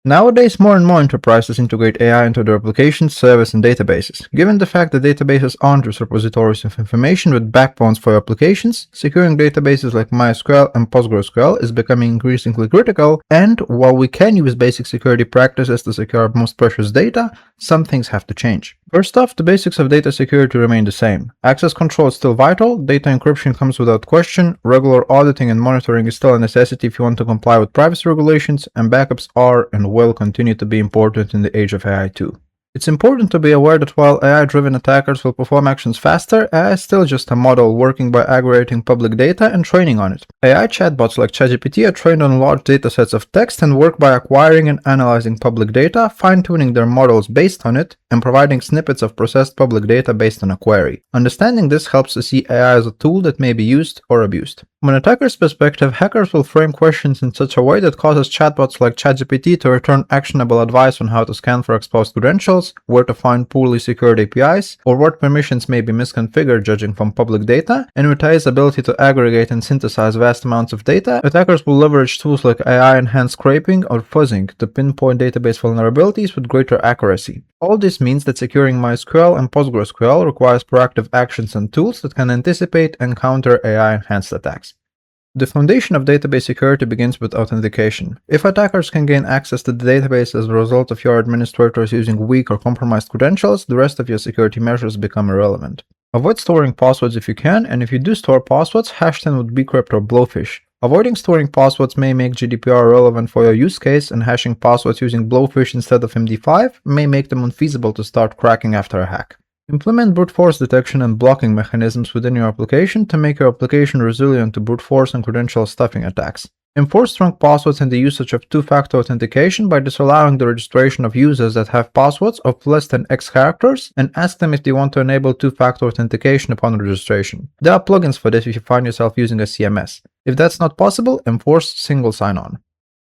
Nowadays, more and more enterprises integrate AI into their applications, service, and databases. Given the fact that databases aren't just repositories of information with backbones for your applications, securing databases like MySQL and PostgreSQL is becoming increasingly critical, and while we can use basic security practices to secure our most precious data, some things have to change. First off, the basics of data security remain the same. Access control is still vital, data encryption comes without question, regular auditing and monitoring is still a necessity if you want to comply with privacy regulations, and backups are and will continue to be important in the age of AI too. It's important to be aware that while AI-driven attackers will perform actions faster, AI is still just a model working by aggregating public data and training on it. AI chatbots like ChatGPT are trained on large datasets of text and work by acquiring and analyzing public data, fine-tuning their models based on it, and providing snippets of processed public data based on a query. Understanding this helps to see AI as a tool that may be used or abused. From an attacker's perspective, hackers will frame questions in such a way that causes chatbots like ChatGPT to return actionable advice on how to scan for exposed credentials, where to find poorly secured APIs, or what permissions may be misconfigured judging from public data, and with AI's ability to aggregate and synthesize vast amounts of data, attackers will leverage tools like AI-enhanced scraping or fuzzing to pinpoint database vulnerabilities with greater accuracy. All this means that securing MySQL and PostgreSQL requires proactive actions and tools that can anticipate and counter AI-enhanced attacks. The foundation of database security begins with authentication. If attackers can gain access to the database as a result of your administrators using weak or compromised credentials, the rest of your security measures become irrelevant. Avoid storing passwords if you can, and if you do store passwords, hash them with BCrypt or Blowfish. Avoiding storing passwords may make GDPR relevant for your use case, and hashing passwords using Blowfish instead of MD5 may make them unfeasible to start cracking after a hack. Implement brute force detection and blocking mechanisms within your application to make your application resilient to brute force and credential stuffing attacks. Enforce strong passwords and the usage of two-factor authentication by disallowing the registration of users that have passwords of less than X characters, and ask them if they want to enable two-factor authentication upon registration. There are plugins for this if you find yourself using a CMS. If that's not possible, enforce single sign-on.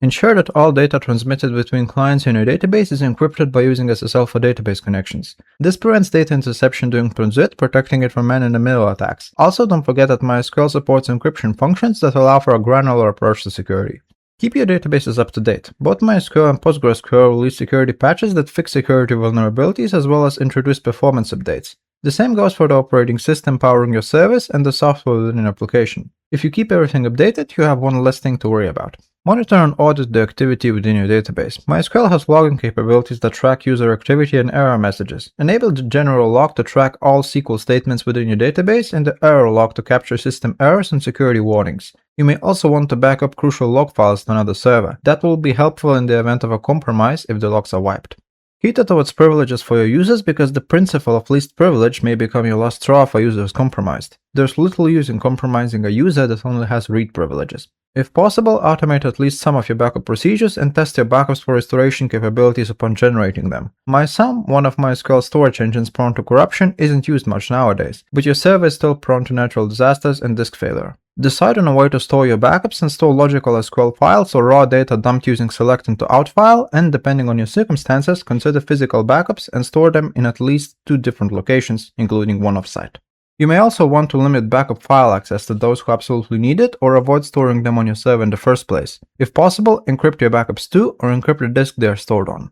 Ensure that all data transmitted between clients in your database is encrypted by using SSL for database connections. This prevents data interception during transit, protecting it from man-in-the-middle attacks. Also, don't forget that MySQL supports encryption functions that allow for a granular approach to security. Keep your databases up to date. Both MySQL and PostgreSQL release security patches that fix security vulnerabilities as well as introduce performance updates. The same goes for the operating system powering your service and the software within your application. If you keep everything updated, you have one less thing to worry about. Monitor and audit the activity within your database. MySQL has logging capabilities that track user activity and error messages. Enable the general log to track all SQL statements within your database and the error log to capture system errors and security warnings. You may also want to back up crucial log files to another server. That will be helpful in the event of a compromise if the logs are wiped. Cater towards privileges for your users because the principle of least privilege may become your last straw if a user is compromised. There's little use in compromising a user that only has read privileges. If possible, automate at least some of your backup procedures and test your backups for restoration capabilities upon generating them. MySum, one of MySQL storage engines prone to corruption, isn't used much nowadays, but your server is still prone to natural disasters and disk failure. Decide on a way to store your backups and store logical SQL files or raw data dumped using select into out file, and depending on your circumstances, consider physical backups and store them in at least 2 different locations, including one off-site. You may also want to limit backup file access to those who absolutely need it, or avoid storing them on your server in the first place. If possible, encrypt your backups too, or encrypt the disk they are stored on.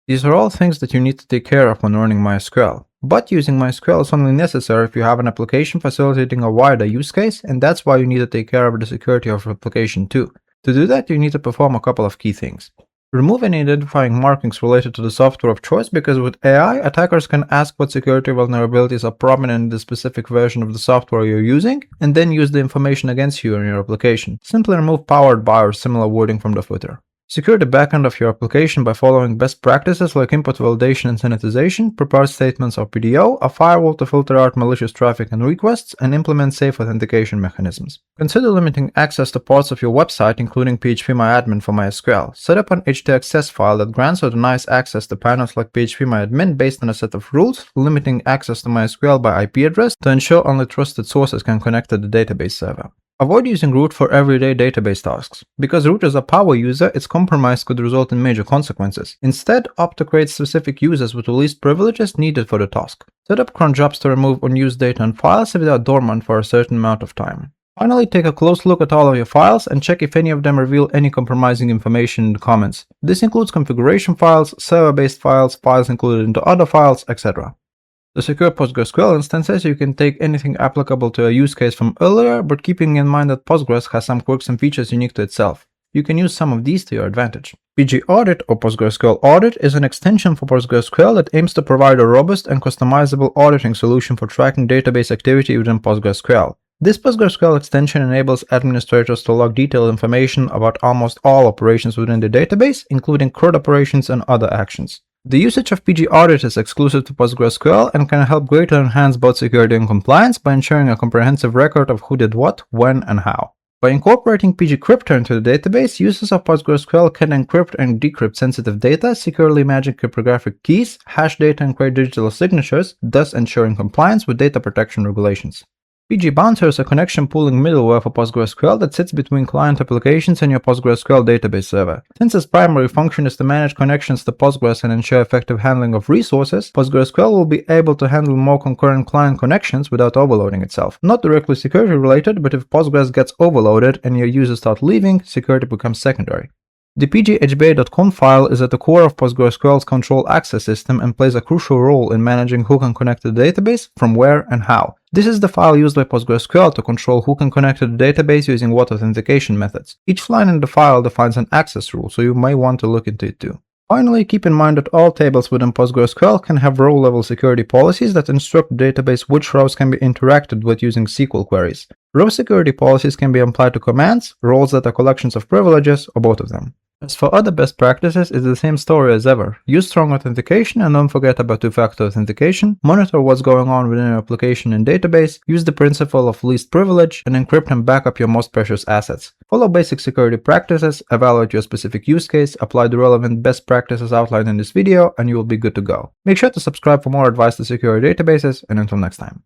These are all things that you need to take care of when running MySQL. But using MySQL is only necessary if you have an application facilitating a wider use case, and that's why you need to take care of the security of your application too. To do that, you need to perform a couple of key things. Remove any identifying markings related to the software of choice, because with AI, attackers can ask what security vulnerabilities are prominent in the specific version of the software you're using, and then use the information against you in your application. Simply remove powered by or similar wording from the footer. Secure the backend of your application by following best practices like input validation and sanitization, prepared statements or PDO, a firewall to filter out malicious traffic and requests, and implement safe authentication mechanisms. Consider limiting access to parts of your website, including PHPMyAdmin for MySQL. Set up an htaccess file that grants or denies access to panels like PHPMyAdmin based on a set of rules, limiting access to MySQL by IP address to ensure only trusted sources can connect to the database server. Avoid using root for everyday database tasks. Because root is a power user, its compromise could result in major consequences. Instead, opt to create specific users with the least privileges needed for the task. Set up cron jobs to remove unused data and files if they are dormant for a certain amount of time. Finally, take a close look at all of your files and check if any of them reveal any compromising information in the comments. This includes configuration files, server-based files, files included into other files, etc. To secure PostgreSQL instances, you can take anything applicable to a use case from earlier, but keeping in mind that Postgres has some quirks and features unique to itself. You can use some of these to your advantage. Audit or PostgreSQL Audit is an extension for PostgreSQL that aims to provide a robust and customizable auditing solution for tracking database activity within PostgreSQL. This PostgreSQL extension enables administrators to log detailed information about almost all operations within the database, including CRUD operations and other actions. The usage of Audit is exclusive to PostgreSQL and can help greatly enhance both security and compliance by ensuring a comprehensive record of who did what, when, and how. By incorporating PGCryptor into the database, users of PostgreSQL can encrypt and decrypt sensitive data, securely matching cryptographic keys, hash data, and create digital signatures, thus ensuring compliance with data protection regulations. Bouncer is a connection pooling middleware for PostgreSQL that sits between client applications and your PostgreSQL database server. Since its primary function is to manage connections to Postgres and ensure effective handling of resources, PostgreSQL will be able to handle more concurrent client connections without overloading itself. Not directly security related, but if Postgres gets overloaded and your users start leaving, security becomes secondary. The pghba.conf file is at the core of PostgreSQL's control access system and plays a crucial role in managing who can connect to the database, from where, and how. This is the file used by PostgreSQL to control who can connect to the database using what authentication methods. Each line in the file defines an access rule, so you may want to look into it too. Finally, keep in mind that all tables within PostgreSQL can have row-level security policies that instruct the database which rows can be interacted with using SQL queries. Row security policies can be applied to commands, roles that are collections of privileges, or both of them. As for other best practices, it's the same story as ever. Use strong authentication and don't forget about two-factor authentication, monitor what's going on within your application and database, use the principle of least privilege, and encrypt and back up your most precious assets. Follow basic security practices, evaluate your specific use case, apply the relevant best practices outlined in this video, and you will be good to go. Make sure to subscribe for more advice to secure your databases, and until next time.